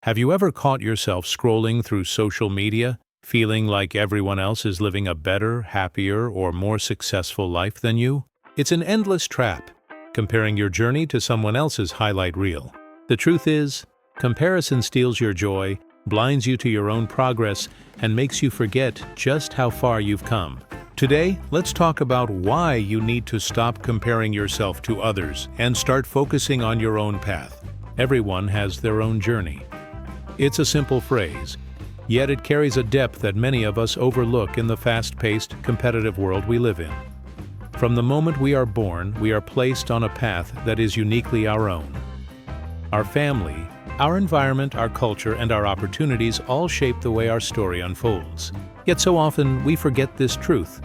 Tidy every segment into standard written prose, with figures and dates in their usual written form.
Have you ever caught yourself scrolling through social media, feeling like everyone else is living a better, happier, or more successful life than you? It's an endless trap, comparing your journey to someone else's highlight reel. The truth is, comparison steals your joy, blinds you to your own progress, and makes you forget just how far you've come. Today, let's talk about why you need to stop comparing yourself to others and start focusing on your own path. Everyone has their own journey. It's a simple phrase, yet it carries a depth that many of us overlook in the fast-paced, competitive world we live in. From the moment we are born, we are placed on a path that is uniquely our own. Our family, our environment, our culture, and our opportunities all shape the way our story unfolds. Yet so often, we forget this truth.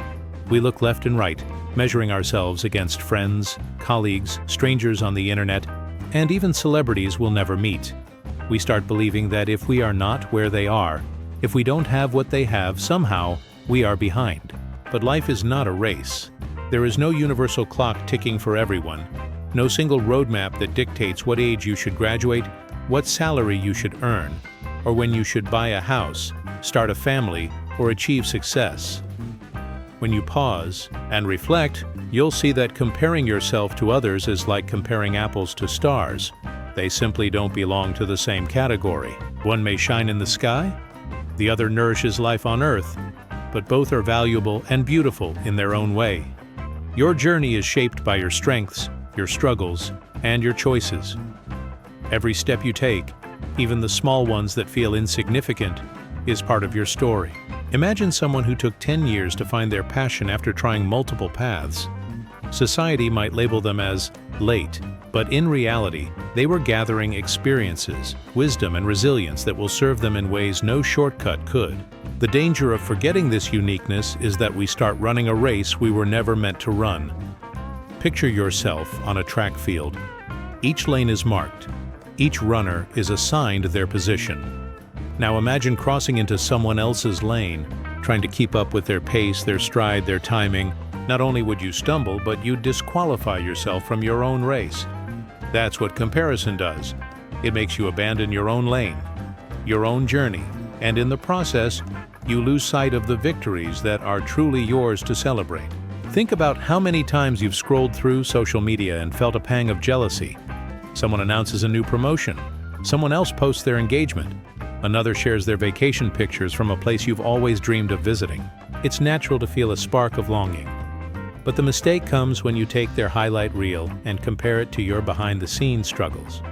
We look left and right, measuring ourselves against friends, colleagues, strangers on the internet, and even celebrities we'll never meet. We start believing that if we are not where they are, if we don't have what they have, somehow we are behind. But life is not a race. There is no universal clock ticking for everyone, no single roadmap that dictates what age you should graduate, what salary you should earn, or when you should buy a house, start a family, or achieve success. When you pause and reflect, you'll see that comparing yourself to others is like comparing apples to stars. They simply don't belong to the same category. One may shine in the sky, the other nourishes life on earth, but both are valuable and beautiful in their own way. Your journey is shaped by your strengths, your struggles, and your choices. Every step you take, even the small ones that feel insignificant, is part of your story. Imagine someone who took 10 years to find their passion after trying multiple paths. Society might label them as late, but in reality, they were gathering experiences, wisdom, and resilience that will serve them in ways no shortcut could. The danger of forgetting this uniqueness is that we start running a race we were never meant to run. Picture yourself on a track field. Each lane is marked. Each runner is assigned their position. Now imagine crossing into someone else's lane, trying to keep up with their pace, their stride, their timing. Not only would you stumble, but you'd disqualify yourself from your own race. That's what comparison does. It makes you abandon your own lane, your own journey, and in the process, you lose sight of the victories that are truly yours to celebrate. Think about how many times you've scrolled through social media and felt a pang of jealousy. Someone announces a new promotion. Someone else posts their engagement. Another shares their vacation pictures from a place you've always dreamed of visiting. It's natural to feel a spark of longing. But the mistake comes when you take their highlight reel and compare it to your behind-the-scenes struggles.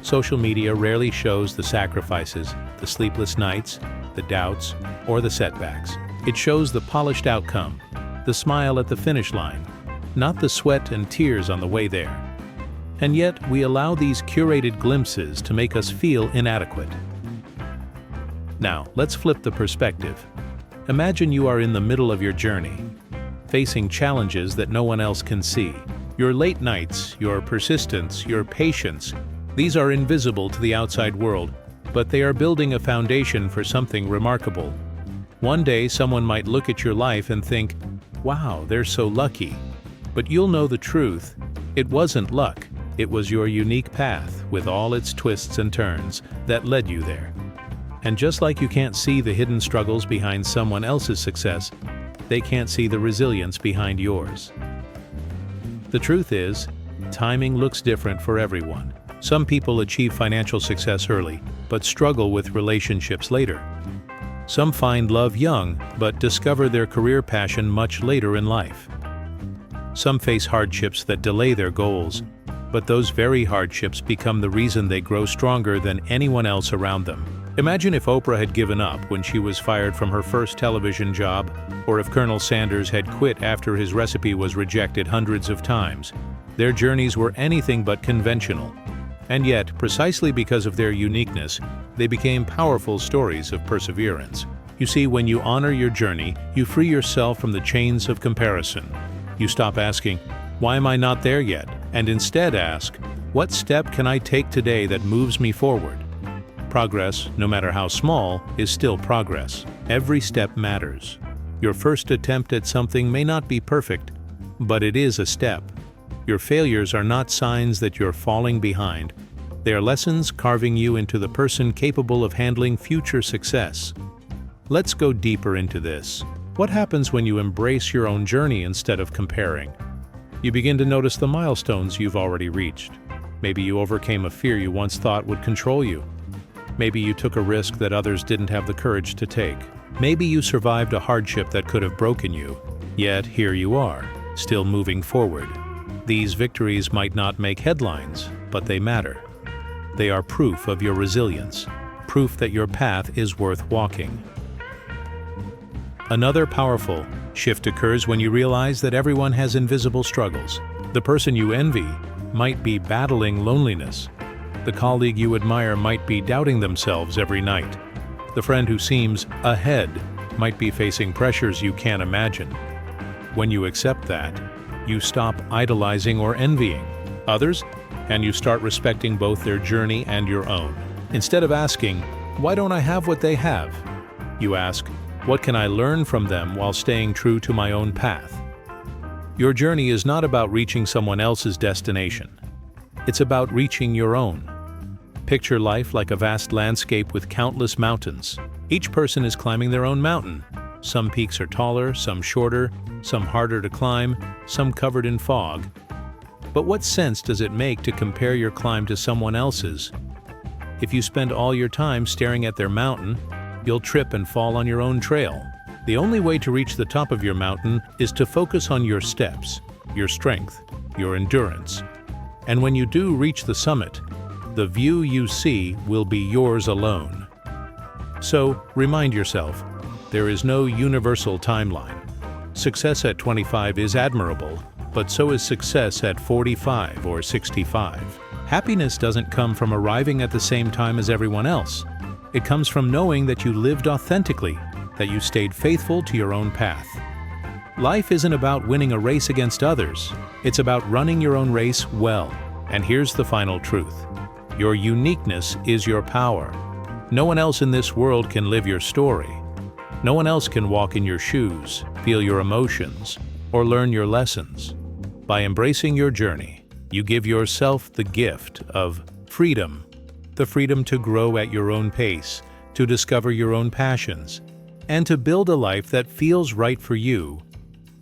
Social media rarely shows the sacrifices, the sleepless nights, the doubts, or the setbacks. It shows the polished outcome, the smile at the finish line, not the sweat and tears on the way there. And yet, we allow these curated glimpses to make us feel inadequate. Now, let's flip the perspective. Imagine you are in the middle of your journey, facing challenges that no one else can see. Your late nights, your persistence, your patience, these are invisible to the outside world, but they are building a foundation for something remarkable. One day, someone might look at your life and think, wow, they're so lucky. But you'll know the truth. It wasn't luck. It was your unique path, with all its twists and turns, that led you there. And just like you can't see the hidden struggles behind someone else's success, they can't see the resilience behind yours. The truth is, timing looks different for everyone. Some people achieve financial success early, but struggle with relationships later. Some find love young, but discover their career passion much later in life. Some face hardships that delay their goals, but those very hardships become the reason they grow stronger than anyone else around them. Imagine if Oprah had given up when she was fired from her first television job, or if Colonel Sanders had quit after his recipe was rejected hundreds of times. Their journeys were anything but conventional. And yet, precisely because of their uniqueness, they became powerful stories of perseverance. You see, when you honor your journey, you free yourself from the chains of comparison. You stop asking, "Why am I not there yet?" and instead ask, "What step can I take today that moves me forward?" Progress, no matter how small, is still progress. Every step matters. Your first attempt at something may not be perfect, but it is a step. Your failures are not signs that you're falling behind. They are lessons carving you into the person capable of handling future success. Let's go deeper into this. What happens when you embrace your own journey instead of comparing? You begin to notice the milestones you've already reached. Maybe you overcame a fear you once thought would control you. Maybe you took a risk that others didn't have the courage to take. Maybe you survived a hardship that could have broken you. Yet here you are, still moving forward. These victories might not make headlines, but they matter. They are proof of your resilience, proof that your path is worth walking. Another powerful shift occurs when you realize that everyone has invisible struggles. The person you envy might be battling loneliness. The colleague you admire might be doubting themselves every night. The friend who seems ahead might be facing pressures you can't imagine. When you accept that, you stop idolizing or envying others, and you start respecting both their journey and your own. Instead of asking, "Why don't I have what they have?" you ask, "What can I learn from them while staying true to my own path?" Your journey is not about reaching someone else's destination. It's about reaching your own. Picture life like a vast landscape with countless mountains. Each person is climbing their own mountain. Some peaks are taller, some shorter, some harder to climb, some covered in fog. But what sense does it make to compare your climb to someone else's? If you spend all your time staring at their mountain, you'll trip and fall on your own trail. The only way to reach the top of your mountain is to focus on your steps, your strength, your endurance. And when you do reach the summit, the view you see will be yours alone. So, remind yourself, there is no universal timeline. Success at 25 is admirable, but so is success at 45 or 65. Happiness doesn't come from arriving at the same time as everyone else. It comes from knowing that you lived authentically, that you stayed faithful to your own path. Life isn't about winning a race against others. It's about running your own race well. And here's the final truth. Your uniqueness is your power. No one else in this world can live your story. No one else can walk in your shoes, feel your emotions, or learn your lessons. By embracing your journey, you give yourself the gift of freedom. The freedom to grow at your own pace, to discover your own passions, and to build a life that feels right for you,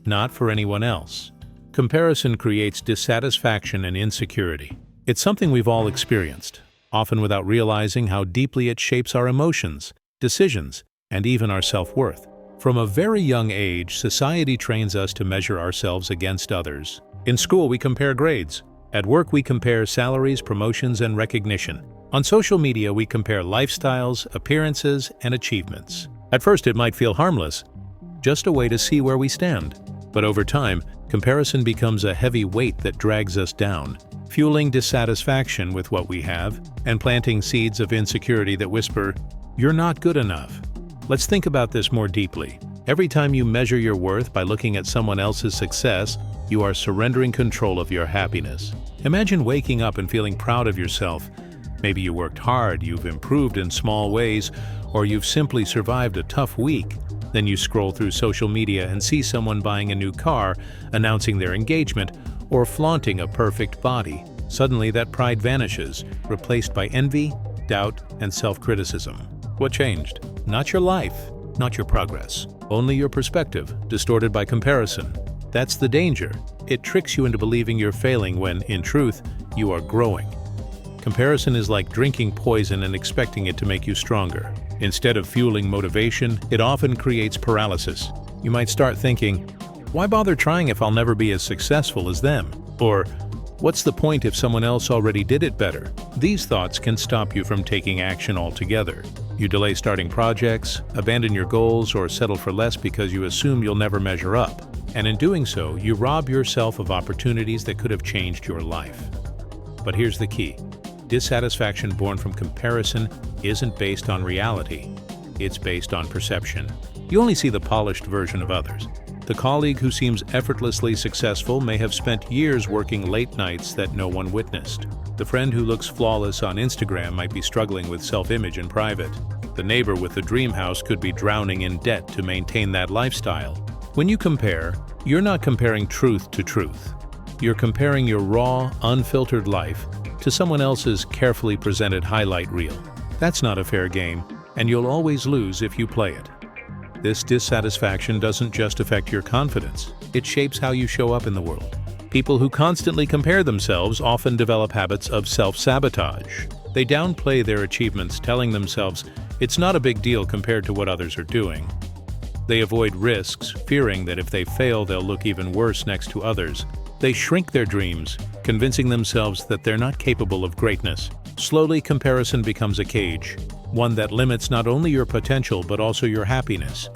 not for anyone else. Comparison creates dissatisfaction and insecurity. It's something we've all experienced, often without realizing how deeply it shapes our emotions, decisions, and even our self-worth. From a very young age, society trains us to measure ourselves against others. In school, we compare grades. At work, we compare salaries, promotions, and recognition. On social media, we compare lifestyles, appearances, and achievements. At first, it might feel harmless, just a way to see where we stand. But over time, comparison becomes a heavy weight that drags us down, fueling dissatisfaction with what we have and planting seeds of insecurity that whisper, "You're not good enough." Let's think about this more deeply. Every time you measure your worth by looking at someone else's success, you are surrendering control of your happiness. Imagine waking up and feeling proud of yourself. Maybe you worked hard, you've improved in small ways, or you've simply survived a tough week. Then you scroll through social media and see someone buying a new car, announcing their engagement, or flaunting a perfect body. Suddenly that pride vanishes, replaced by envy, doubt, and self-criticism. What changed? Not your life, not your progress, only your perspective, distorted by comparison. That's the danger. It tricks you into believing you're failing when, in truth, you are growing. Comparison is like drinking poison and expecting it to make you stronger. Instead of fueling motivation, it often creates paralysis. You might start thinking, "Why bother trying if I'll never be as successful as them?" Or, "What's the point if someone else already did it better?" These thoughts can stop you from taking action altogether. You delay starting projects, abandon your goals, or settle for less because you assume you'll never measure up. And in doing so, you rob yourself of opportunities that could have changed your life. But here's the key. Dissatisfaction born from comparison isn't based on reality. It's based on perception. You only see the polished version of others. The colleague who seems effortlessly successful may have spent years working late nights that no one witnessed. The friend who looks flawless on Instagram might be struggling with self-image in private. The neighbor with the dream house could be drowning in debt to maintain that lifestyle. When you compare, you're not comparing truth to truth. You're comparing your raw, unfiltered life to someone else's carefully presented highlight reel. That's not a fair game, and you'll always lose if you play it. This dissatisfaction doesn't just affect your confidence, it shapes how you show up in the world. People who constantly compare themselves often develop habits of self-sabotage. They downplay their achievements, telling themselves it's not a big deal compared to what others are doing. They avoid risks, fearing that if they fail, they'll look even worse next to others. They shrink their dreams, convincing themselves that they're not capable of greatness. Slowly, comparison becomes a cage, one that limits not only your potential but also your happiness.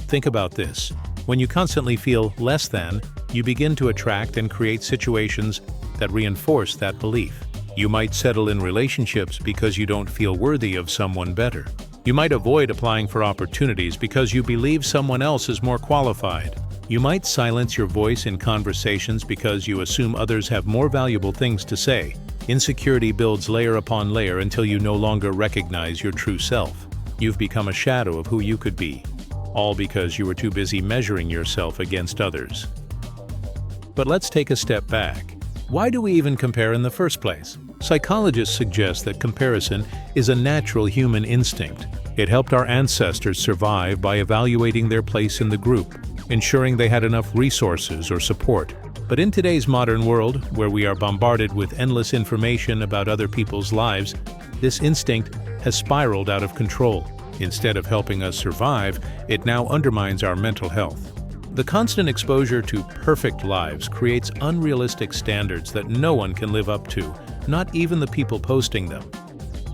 Think about this. When you constantly feel less than, you begin to attract and create situations that reinforce that belief. You might settle in relationships because you don't feel worthy of someone better. You might avoid applying for opportunities because you believe someone else is more qualified. You might silence your voice in conversations because you assume others have more valuable things to say. Insecurity builds layer upon layer until you no longer recognize your true self. You've become a shadow of who you could be, all because you were too busy measuring yourself against others. But let's take a step back. Why do we even compare in the first place? Psychologists suggest that comparison is a natural human instinct. It helped our ancestors survive by evaluating their place in the group, ensuring they had enough resources or support. But in today's modern world, where we are bombarded with endless information about other people's lives, this instinct has spiraled out of control. Instead of helping us survive, it now undermines our mental health. The constant exposure to perfect lives creates unrealistic standards that no one can live up to, not even the people posting them.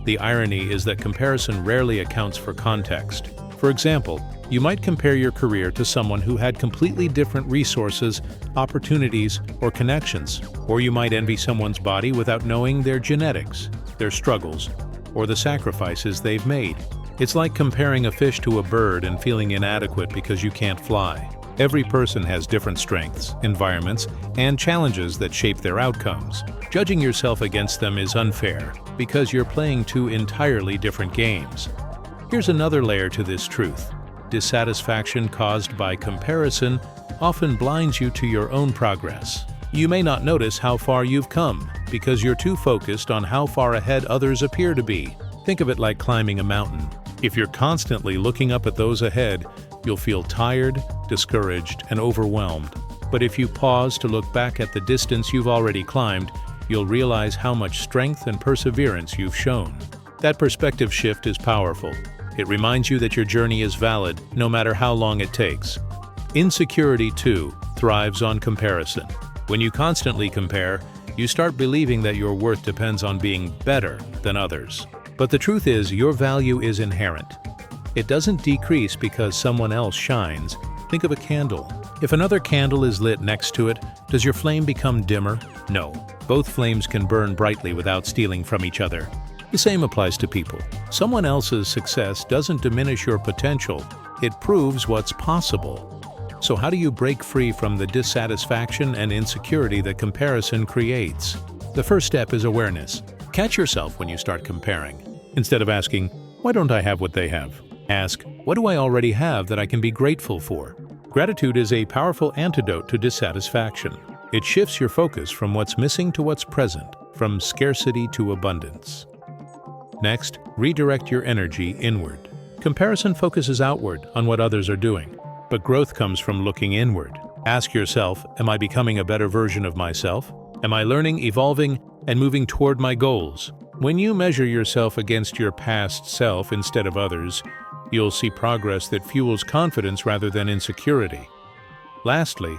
The irony is that comparison rarely accounts for context. For example, you might compare your career to someone who had completely different resources, opportunities, or connections. Or you might envy someone's body without knowing their genetics, their struggles, or the sacrifices they've made. It's like comparing a fish to a bird and feeling inadequate because you can't fly. Every person has different strengths, environments, and challenges that shape their outcomes. Judging yourself against them is unfair because you're playing two entirely different games. Here's another layer to this truth. Dissatisfaction caused by comparison often blinds you to your own progress. You may not notice how far you've come because you're too focused on how far ahead others appear to be. Think of it like climbing a mountain. If you're constantly looking up at those ahead, you'll feel tired, discouraged, and overwhelmed. But if you pause to look back at the distance you've already climbed, you'll realize how much strength and perseverance you've shown. That perspective shift is powerful. It reminds you that your journey is valid, no matter how long it takes. Insecurity, too, thrives on comparison. When you constantly compare, you start believing that your worth depends on being better than others. But the truth is, your value is inherent. It doesn't decrease because someone else shines. Think of a candle. If another candle is lit next to it, does your flame become dimmer? No. Both flames can burn brightly without stealing from each other. The same applies to people. Someone else's success doesn't diminish your potential. It proves what's possible. So how do you break free from the dissatisfaction and insecurity that comparison creates? The first step is awareness. Catch yourself when you start comparing. Instead of asking, "Why don't I have what they have?" Ask, "What do I already have that I can be grateful for?" Gratitude is a powerful antidote to dissatisfaction. It shifts your focus from what's missing to what's present, from scarcity to abundance. Next, redirect your energy inward. Comparison focuses outward on what others are doing, but growth comes from looking inward. Ask yourself, am I becoming a better version of myself? Am I learning, evolving, and moving toward my goals? When you measure yourself against your past self instead of others, you'll see progress that fuels confidence rather than insecurity. Lastly,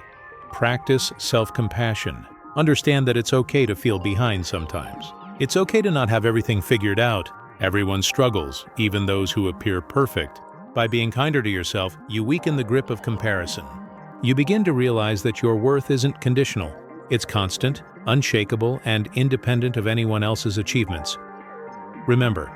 practice self-compassion. Understand that it's okay to feel behind sometimes. It's okay to not have everything figured out. Everyone struggles, even those who appear perfect. By being kinder to yourself, you weaken the grip of comparison. You begin to realize that your worth isn't conditional. It's constant, unshakable, and independent of anyone else's achievements. Remember,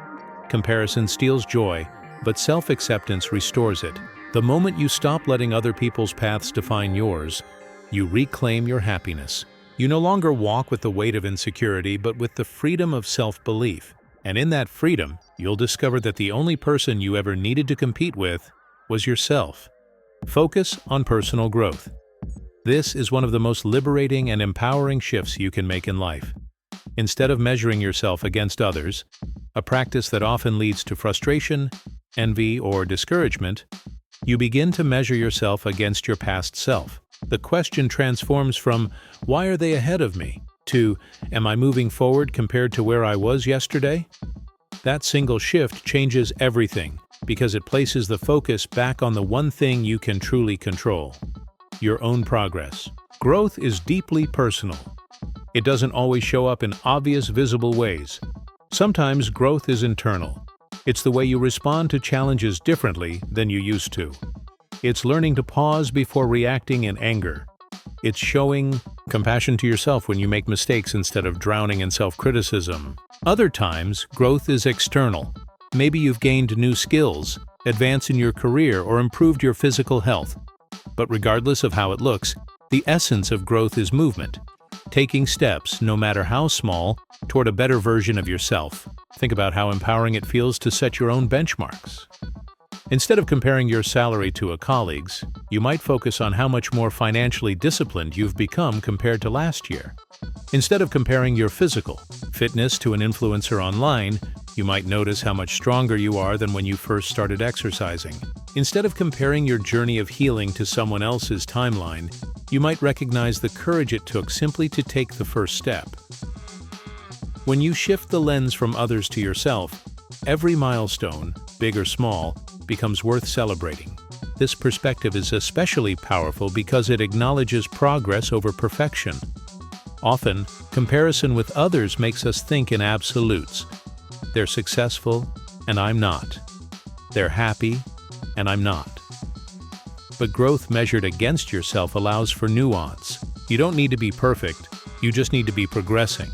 comparison steals joy, but self-acceptance restores it. The moment you stop letting other people's paths define yours, you reclaim your happiness. You no longer walk with the weight of insecurity, but with the freedom of self-belief. And in that freedom, you'll discover that the only person you ever needed to compete with was yourself. Focus on personal growth. This is one of the most liberating and empowering shifts you can make in life. Instead of measuring yourself against others, a practice that often leads to frustration, envy, or discouragement, you begin to measure yourself against your past self. The question transforms from, "Why are they ahead of me?" to, "Am I moving forward compared to where I was yesterday?" That single shift changes everything because it places the focus back on the one thing you can truly control: your own progress. Growth is deeply personal. It doesn't always show up in obvious, visible ways. Sometimes growth is internal. It's the way you respond to challenges differently than you used to. It's learning to pause before reacting in anger. It's showing compassion to yourself when you make mistakes instead of drowning in self-criticism. Other times, growth is external. Maybe you've gained new skills, advanced in your career, or improved your physical health. But regardless of how it looks, the essence of growth is movement. Taking steps, no matter how small, toward a better version of yourself. Think about how empowering it feels to set your own benchmarks. Instead of comparing your salary to a colleague's, you might focus on how much more financially disciplined you've become compared to last year. Instead of comparing your physical fitness to an influencer online, you might notice how much stronger you are than when you first started exercising. Instead of comparing your journey of healing to someone else's timeline, you might recognize the courage it took simply to take the first step. When you shift the lens from others to yourself, every milestone, big or small, becomes worth celebrating. This perspective is especially powerful because it acknowledges progress over perfection. Often, comparison with others makes us think in absolutes. They're successful, and I'm not. They're happy, and I'm not. But growth measured against yourself allows for nuance. You don't need to be perfect, you just need to be progressing.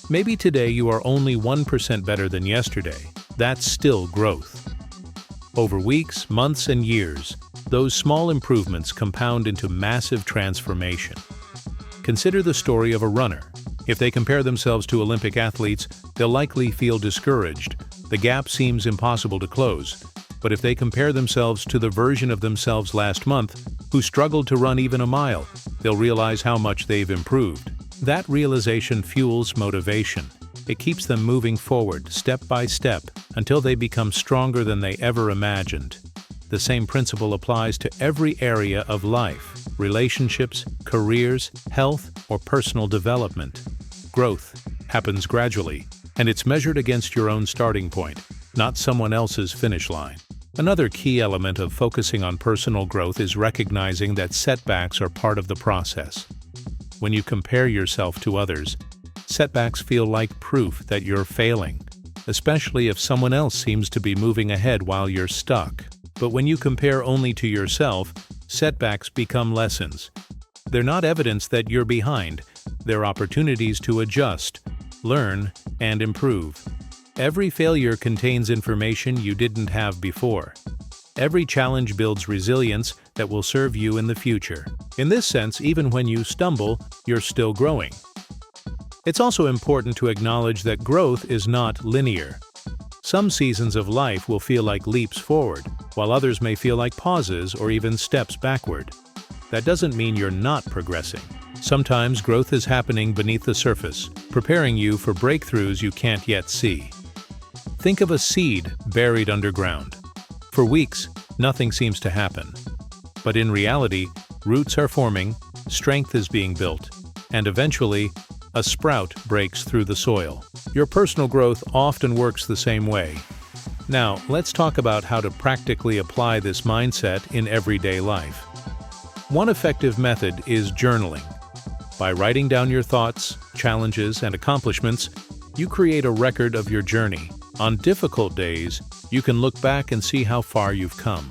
Maybe today you are only 1% better than yesterday. That's still growth. Over weeks, months, and years, those small improvements compound into massive transformation. Consider the story of a runner. If they compare themselves to Olympic athletes, they'll likely feel discouraged. The gap seems impossible to close. But if they compare themselves to the version of themselves last month, who struggled to run even a mile, they'll realize how much they've improved. That realization fuels motivation. It keeps them moving forward, step by step, until they become stronger than they ever imagined. The same principle applies to every area of life: relationships, careers, health, or personal development. Growth happens gradually, and it's measured against your own starting point, not someone else's finish line. Another key element of focusing on personal growth is recognizing that setbacks are part of the process. When you compare yourself to others, setbacks feel like proof that you're failing, especially if someone else seems to be moving ahead while you're stuck. But when you compare only to yourself, setbacks become lessons. They're not evidence that you're behind, they're opportunities to adjust, learn, and improve. Every failure contains information you didn't have before. Every challenge builds resilience that will serve you in the future. In this sense, even when you stumble, you're still growing. It's also important to acknowledge that growth is not linear. Some seasons of life will feel like leaps forward, while others may feel like pauses or even steps backward. That doesn't mean you're not progressing. Sometimes growth is happening beneath the surface, preparing you for breakthroughs you can't yet see. Think of a seed buried underground. For weeks, nothing seems to happen. But in reality, roots are forming, strength is being built, and eventually, a sprout breaks through the soil. Your personal growth often works the same way. Now, let's talk about how to practically apply this mindset in everyday life. One effective method is journaling. By writing down your thoughts, challenges, and accomplishments, you create a record of your journey. On difficult days, you can look back and see how far you've come.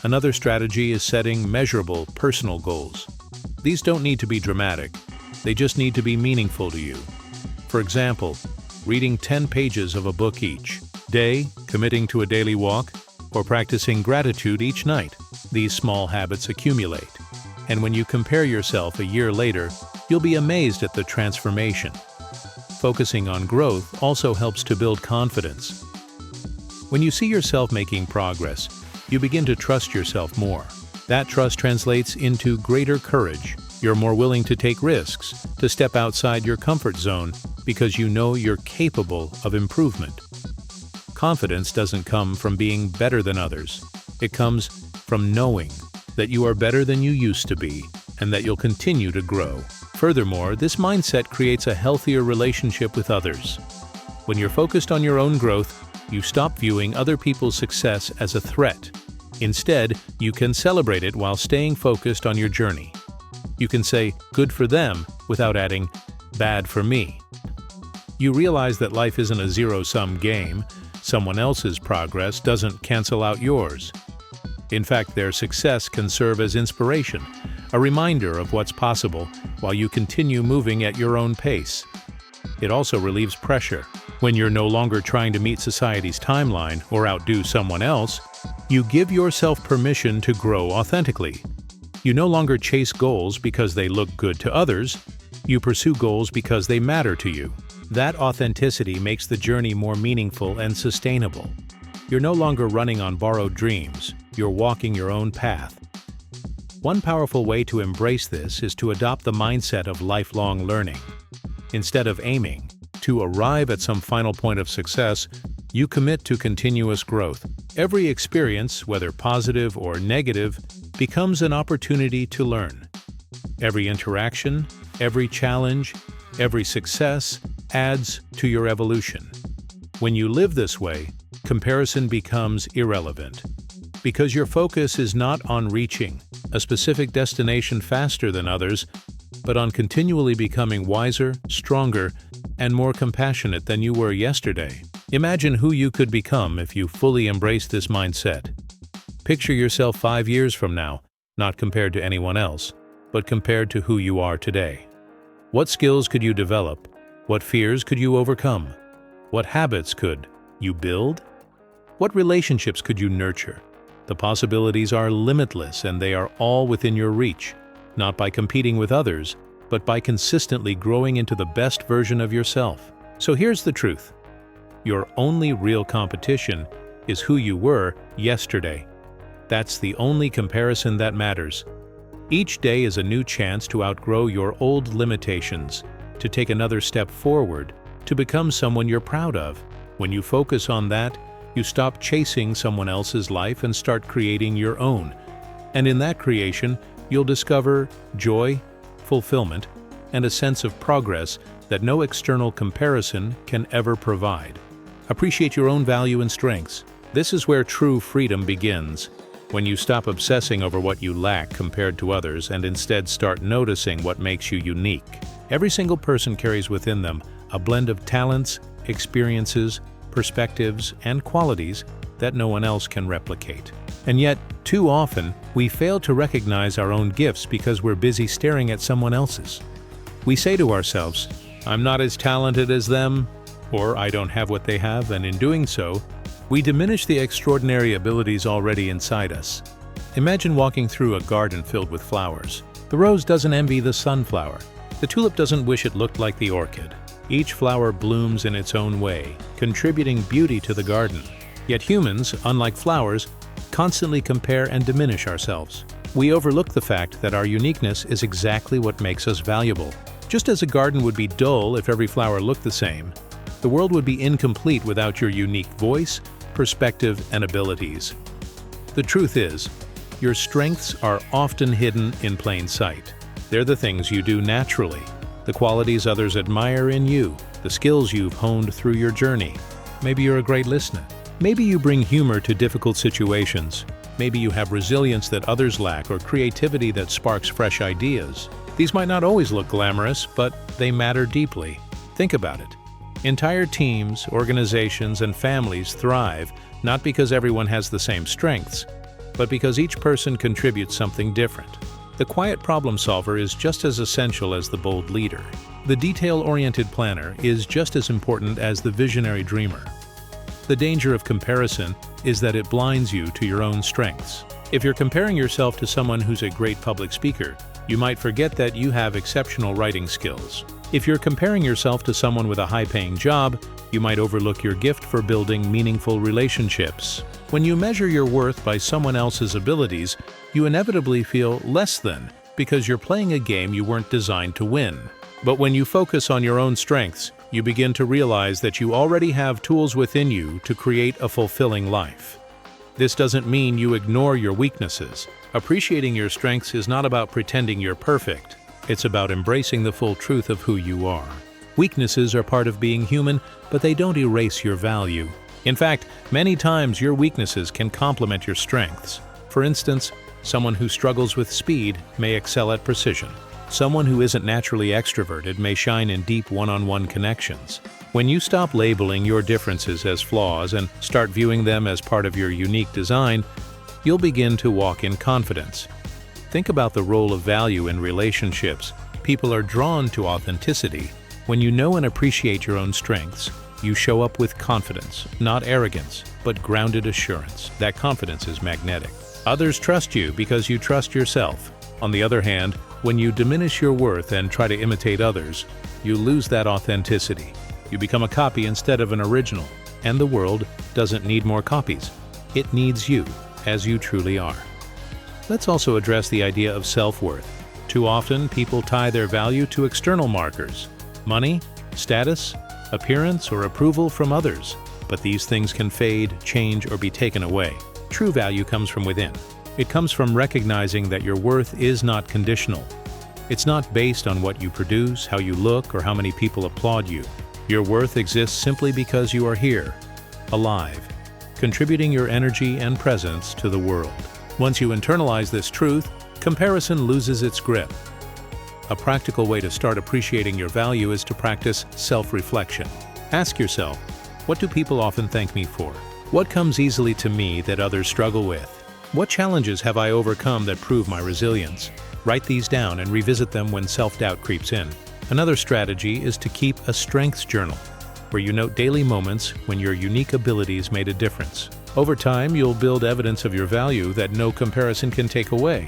Another strategy is setting measurable personal goals. These don't need to be dramatic. They just need to be meaningful to you. For example, reading 10 pages of a book each day, committing to a daily walk, or practicing gratitude each night. These small habits accumulate. And when you compare yourself a year later, you'll be amazed at the transformation. Focusing on growth also helps to build confidence. When you see yourself making progress, you begin to trust yourself more. That trust translates into greater courage. You're more willing to take risks, to step outside your comfort zone because you know you're capable of improvement. Confidence doesn't come from being better than others. It comes from knowing that you are better than you used to be and that you'll continue to grow. Furthermore, this mindset creates a healthier relationship with others. When you're focused on your own growth, you stop viewing other people's success as a threat. Instead, you can celebrate it while staying focused on your journey. You can say, "Good for them," without adding, "Bad for me." You realize that life isn't a zero-sum game. Someone else's progress doesn't cancel out yours. In fact, their success can serve as inspiration, a reminder of what's possible while you continue moving at your own pace. It also relieves pressure. When you're no longer trying to meet society's timeline or outdo someone else, you give yourself permission to grow authentically. You no longer chase goals because they look good to others. You pursue goals because they matter to you. That authenticity makes the journey more meaningful and sustainable. You're no longer running on borrowed dreams. You're walking your own path. One powerful way to embrace this is to adopt the mindset of lifelong learning. Instead of aiming to arrive at some final point of success, you commit to continuous growth. Every experience, whether positive or negative, becomes an opportunity to learn. Every interaction, every challenge, every success adds to your evolution. When you live this way, comparison becomes irrelevant, because your focus is not on reaching a specific destination faster than others, but on continually becoming wiser, stronger, and more compassionate than you were yesterday. Imagine who you could become if you fully embrace this mindset. Picture yourself 5 years from now, not compared to anyone else, but compared to who you are today. What skills could you develop? What fears could you overcome? What habits could you build? What relationships could you nurture? The possibilities are limitless, and they are all within your reach, not by competing with others, but by consistently growing into the best version of yourself. So here's the truth. Your only real competition is who you were yesterday. That's the only comparison that matters. Each day is a new chance to outgrow your old limitations, to take another step forward, to become someone you're proud of. When you focus on that, you stop chasing someone else's life and start creating your own. And in that creation, you'll discover joy, fulfillment, and a sense of progress that no external comparison can ever provide. Appreciate your own value and strengths. This is where true freedom begins. When you stop obsessing over what you lack compared to others and instead start noticing what makes you unique. Every single person carries within them a blend of talents, experiences, perspectives, and qualities that no one else can replicate. And yet, too often, we fail to recognize our own gifts because we're busy staring at someone else's. We say to ourselves, "I'm not as talented as them," or "I don't have what they have," and in doing so, we diminish the extraordinary abilities already inside us. Imagine walking through a garden filled with flowers. The rose doesn't envy the sunflower. The tulip doesn't wish it looked like the orchid. Each flower blooms in its own way, contributing beauty to the garden. Yet humans, unlike flowers, constantly compare and diminish ourselves. We overlook the fact that our uniqueness is exactly what makes us valuable. Just as a garden would be dull if every flower looked the same, the world would be incomplete without your unique voice, perspective, and abilities. The truth is, your strengths are often hidden in plain sight. They're the things you do naturally, the qualities others admire in you, the skills you've honed through your journey. Maybe you're a great listener. Maybe you bring humor to difficult situations. Maybe you have resilience that others lack or creativity that sparks fresh ideas. These might not always look glamorous, but they matter deeply. Think about it. Entire teams, organizations, and families thrive not because everyone has the same strengths, but because each person contributes something different. The quiet problem solver is just as essential as the bold leader. The detail-oriented planner is just as important as the visionary dreamer. The danger of comparison is that it blinds you to your own strengths. If you're comparing yourself to someone who's a great public speaker, you might forget that you have exceptional writing skills. If you're comparing yourself to someone with a high-paying job, you might overlook your gift for building meaningful relationships. When you measure your worth by someone else's abilities, you inevitably feel less than because you're playing a game you weren't designed to win. But when you focus on your own strengths, you begin to realize that you already have tools within you to create a fulfilling life. This doesn't mean you ignore your weaknesses. Appreciating your strengths is not about pretending you're perfect. It's about embracing the full truth of who you are. Weaknesses are part of being human, but they don't erase your value. In fact, many times your weaknesses can complement your strengths. For instance, someone who struggles with speed may excel at precision. Someone who isn't naturally extroverted may shine in deep one-on-one connections. When you stop labeling your differences as flaws and start viewing them as part of your unique design, you'll begin to walk in confidence. Think about the role of value in relationships. People are drawn to authenticity. When you know and appreciate your own strengths, you show up with confidence, not arrogance, but grounded assurance. That confidence is magnetic. Others trust you because you trust yourself. On the other hand, when you diminish your worth and try to imitate others, you lose that authenticity. You become a copy instead of an original, and the world doesn't need more copies. It needs you, as you truly are. Let's also address the idea of self-worth. Too often, people tie their value to external markers: money, status, appearance, or approval from others. But these things can fade, change, or be taken away. True value comes from within. It comes from recognizing that your worth is not conditional. It's not based on what you produce, how you look, or how many people applaud you. Your worth exists simply because you are here, alive, contributing your energy and presence to the world. Once you internalize this truth, comparison loses its grip. A practical way to start appreciating your value is to practice self-reflection. Ask yourself, what do people often thank me for? What comes easily to me that others struggle with? What challenges have I overcome that prove my resilience? Write these down and revisit them when self-doubt creeps in. Another strategy is to keep a strengths journal, where you note daily moments when your unique abilities made a difference. Over time, you'll build evidence of your value that no comparison can take away.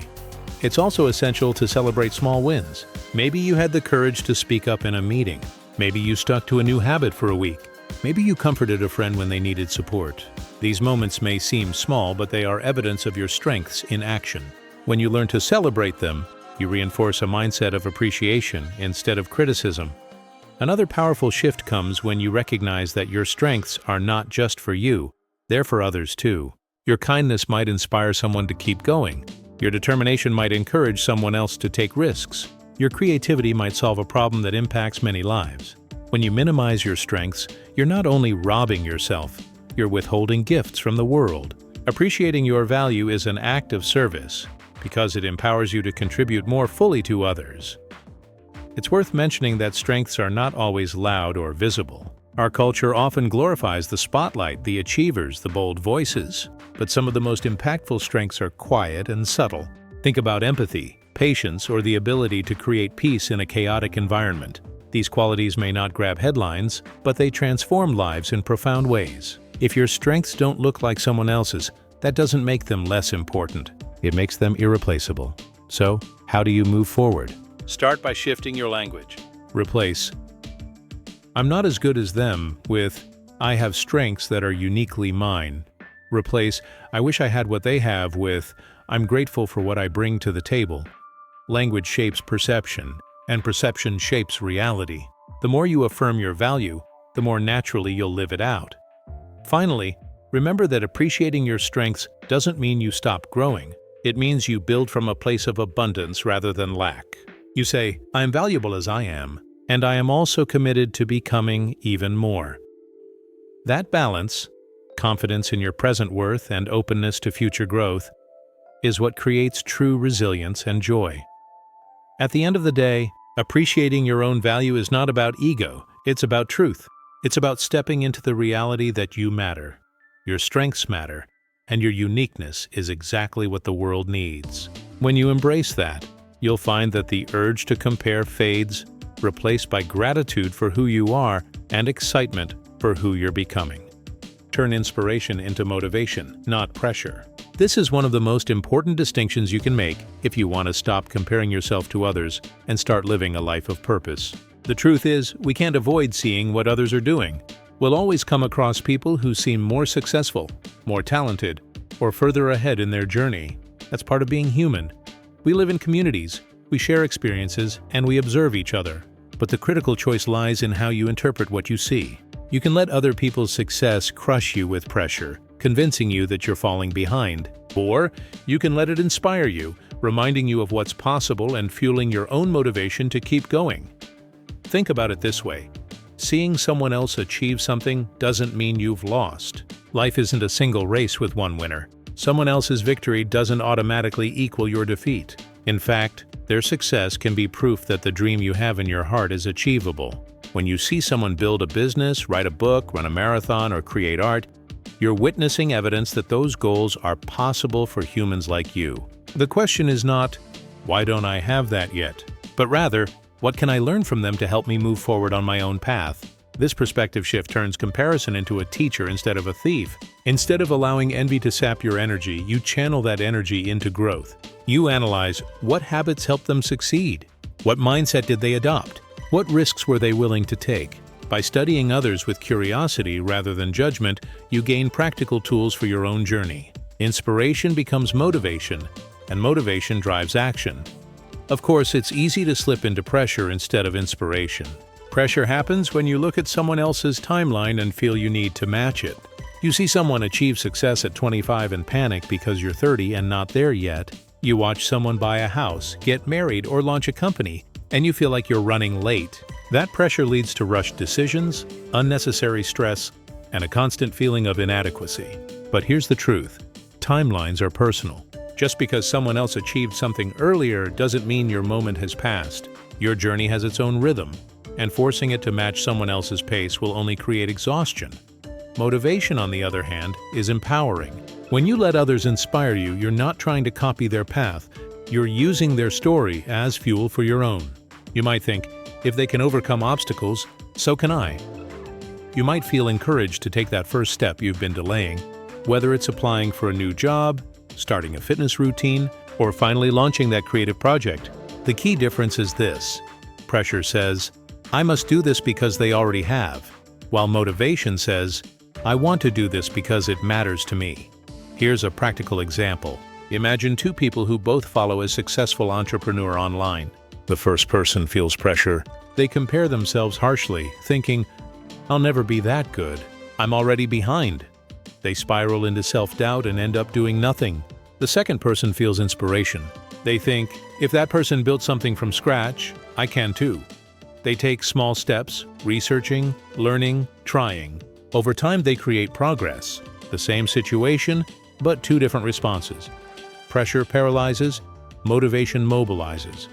It's also essential to celebrate small wins. Maybe you had the courage to speak up in a meeting. Maybe you stuck to a new habit for a week. Maybe you comforted a friend when they needed support. These moments may seem small, but they are evidence of your strengths in action. When you learn to celebrate them, you reinforce a mindset of appreciation instead of criticism. Another powerful shift comes when you recognize that your strengths are not just for you, they're for others too. Your kindness might inspire someone to keep going. Your determination might encourage someone else to take risks. Your creativity might solve a problem that impacts many lives. When you minimize your strengths, you're not only robbing yourself, you're withholding gifts from the world. Appreciating your value is an act of service because it empowers you to contribute more fully to others. It's worth mentioning that strengths are not always loud or visible. Our culture often glorifies the spotlight, the achievers, the bold voices, but some of the most impactful strengths are quiet and subtle. Think about empathy, patience, or the ability to create peace in a chaotic environment. These qualities may not grab headlines, but they transform lives in profound ways. If your strengths don't look like someone else's, that doesn't make them less important. It makes them irreplaceable. So, how do you move forward? Start by shifting your language. Replace "I'm not as good as them" with "I have strengths that are uniquely mine." Replace "I wish I had what they have" with "I'm grateful for what I bring to the table." Language shapes perception, and perception shapes reality. The more you affirm your value, the more naturally you'll live it out. Finally, remember that appreciating your strengths doesn't mean you stop growing. It means you build from a place of abundance rather than lack. You say, "I am valuable as I am, and I am also committed to becoming even more." That balance, confidence in your present worth and openness to future growth, is what creates true resilience and joy. At the end of the day, appreciating your own value is not about ego, it's about truth. It's about stepping into the reality that you matter, your strengths matter, and your uniqueness is exactly what the world needs. When you embrace that, you'll find that the urge to compare fades, replaced by gratitude for who you are and excitement for who you're becoming. Turn inspiration into motivation, not pressure. This is one of the most important distinctions you can make if you want to stop comparing yourself to others and start living a life of purpose. The truth is, we can't avoid seeing what others are doing. We'll always come across people who seem more successful, more talented, or further ahead in their journey. That's part of being human. We live in communities, We share experiences and we observe each other. But the critical choice lies in how you interpret what you see. You can let other people's success crush you with pressure, convincing you that you're falling behind. Or you can let it inspire you, reminding you of what's possible and fueling your own motivation to keep going. Think about it this way. Seeing someone else achieve something doesn't mean you've lost. Life isn't a single race with one winner. Someone else's victory doesn't automatically equal your defeat. In fact, their success can be proof that the dream you have in your heart is achievable. When you see someone build a business, write a book, run a marathon, or create art, you're witnessing evidence that those goals are possible for humans like you. The question is not, why don't I have that yet? But rather, what can I learn from them to help me move forward on my own path? This perspective shift turns comparison into a teacher instead of a thief. Instead of allowing envy to sap your energy, you channel that energy into growth. You analyze what habits helped them succeed. What mindset did they adopt? What risks were they willing to take? By studying others with curiosity rather than judgment, you gain practical tools for your own journey. Inspiration becomes motivation, and motivation drives action. Of course, it's easy to slip into pressure instead of inspiration. Pressure happens when you look at someone else's timeline and feel you need to match it. You see someone achieve success at 25 and panic because you're 30 and not there yet. You watch someone buy a house, get married, or launch a company, and you feel like you're running late. That pressure leads to rushed decisions, unnecessary stress, and a constant feeling of inadequacy. But here's the truth. Timelines are personal. Just because someone else achieved something earlier doesn't mean your moment has passed. Your journey has its own rhythm, and forcing it to match someone else's pace will only create exhaustion. Motivation, on the other hand, is empowering. When you let others inspire you, you're not trying to copy their path. You're using their story as fuel for your own. You might think, if they can overcome obstacles, so can I. You might feel encouraged to take that first step you've been delaying, whether it's applying for a new job, starting a fitness routine, or finally launching that creative project. The key difference is this. Pressure says, I must do this because they already have, while motivation says, I want to do this because it matters to me. Here's a practical example. Imagine two people who both follow a successful entrepreneur online. The first person feels pressure. They compare themselves harshly, thinking, I'll never be that good. I'm already behind. They spiral into self-doubt and end up doing nothing. The second person feels inspiration. They think, if that person built something from scratch, I can too. They take small steps, researching, learning, trying. Over time, they create progress. The same situation, but two different responses. Pressure paralyzes, motivation mobilizes.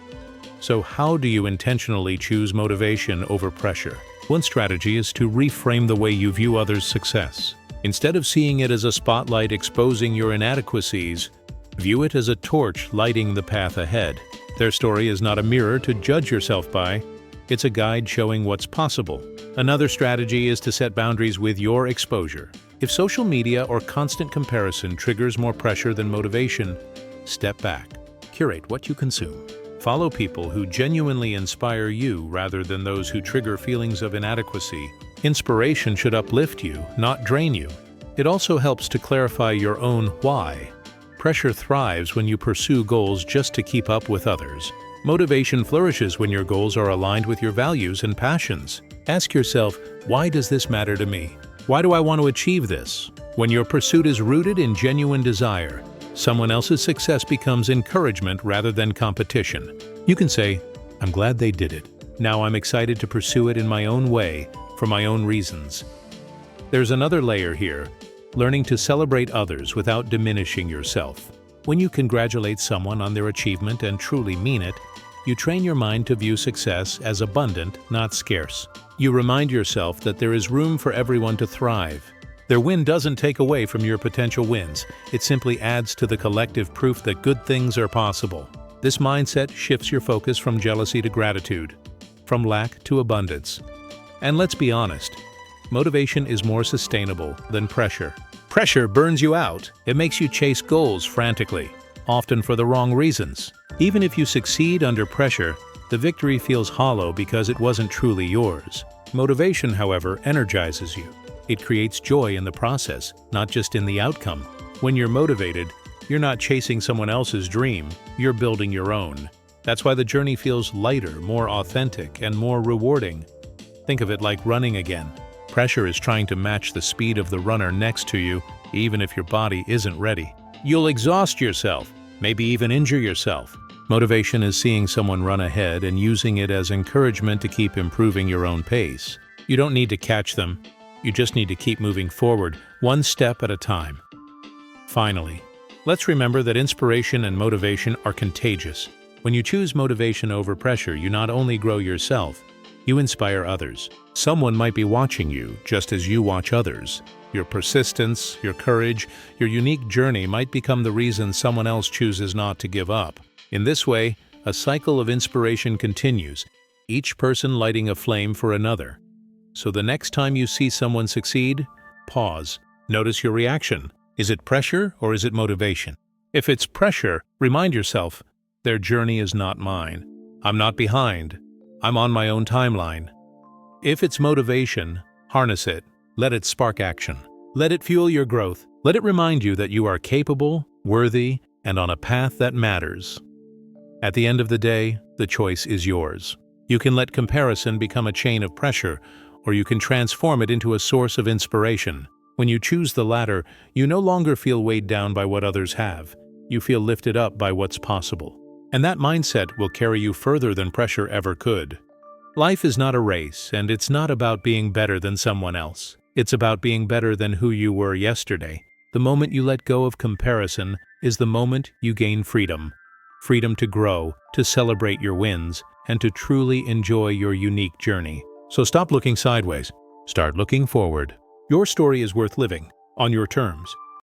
So how do you intentionally choose motivation over pressure? One strategy is to reframe the way you view others' success. Instead of seeing it as a spotlight exposing your inadequacies, view it as a torch lighting the path ahead. Their story is not a mirror to judge yourself by. It's a guide showing what's possible. Another strategy is to set boundaries with your exposure. If social media or constant comparison triggers more pressure than motivation, step back. Curate what you consume. Follow people who genuinely inspire you rather than those who trigger feelings of inadequacy. Inspiration should uplift you, not drain you. It also helps to clarify your own why. Pressure thrives when you pursue goals just to keep up with others. Motivation flourishes when your goals are aligned with your values and passions. Ask yourself, why does this matter to me? Why do I want to achieve this? When your pursuit is rooted in genuine desire, someone else's success becomes encouragement rather than competition. You can say, I'm glad they did it. Now I'm excited to pursue it in my own way, for my own reasons. There's another layer here, learning to celebrate others without diminishing yourself. When you congratulate someone on their achievement and truly mean it, you train your mind to view success as abundant, not scarce. You remind yourself that there is room for everyone to thrive. Their win doesn't take away from your potential wins. It simply adds to the collective proof that good things are possible. This mindset shifts your focus from jealousy to gratitude, from lack to abundance. And let's be honest, motivation is more sustainable than pressure. Pressure burns you out. It makes you chase goals frantically, often for the wrong reasons. Even if you succeed under pressure, the victory feels hollow because it wasn't truly yours. Motivation, however, energizes you. It creates joy in the process, not just in the outcome. When you're motivated, you're not chasing someone else's dream, you're building your own. That's why the journey feels lighter, more authentic, and more rewarding. Think of it like running again. Pressure is trying to match the speed of the runner next to you, even if your body isn't ready. You'll exhaust yourself, maybe even injure yourself. Motivation is seeing someone run ahead and using it as encouragement to keep improving your own pace. You don't need to catch them. You just need to keep moving forward, one step at a time. Finally, let's remember that inspiration and motivation are contagious. When you choose motivation over pressure, you not only grow yourself, you inspire others. Someone might be watching you just as you watch others. Your persistence, your courage, your unique journey might become the reason someone else chooses not to give up. In this way, a cycle of inspiration continues, each person lighting a flame for another. So the next time you see someone succeed, pause. Notice your reaction. Is it pressure or is it motivation? If it's pressure, remind yourself, their journey is not mine. I'm not behind. I'm on my own timeline. If it's motivation, harness it. Let it spark action. Let it fuel your growth. Let it remind you that you are capable, worthy, and on a path that matters. At the end of the day, the choice is yours. You can let comparison become a chain of pressure, or you can transform it into a source of inspiration. When you choose the latter, you no longer feel weighed down by what others have. You feel lifted up by what's possible. And that mindset will carry you further than pressure ever could. Life is not a race, and it's not about being better than someone else. It's about being better than who you were yesterday. The moment you let go of comparison is the moment you gain freedom. Freedom to grow, to celebrate your wins, and to truly enjoy your unique journey. So stop looking sideways. Start looking forward. Your story is worth living, on your terms.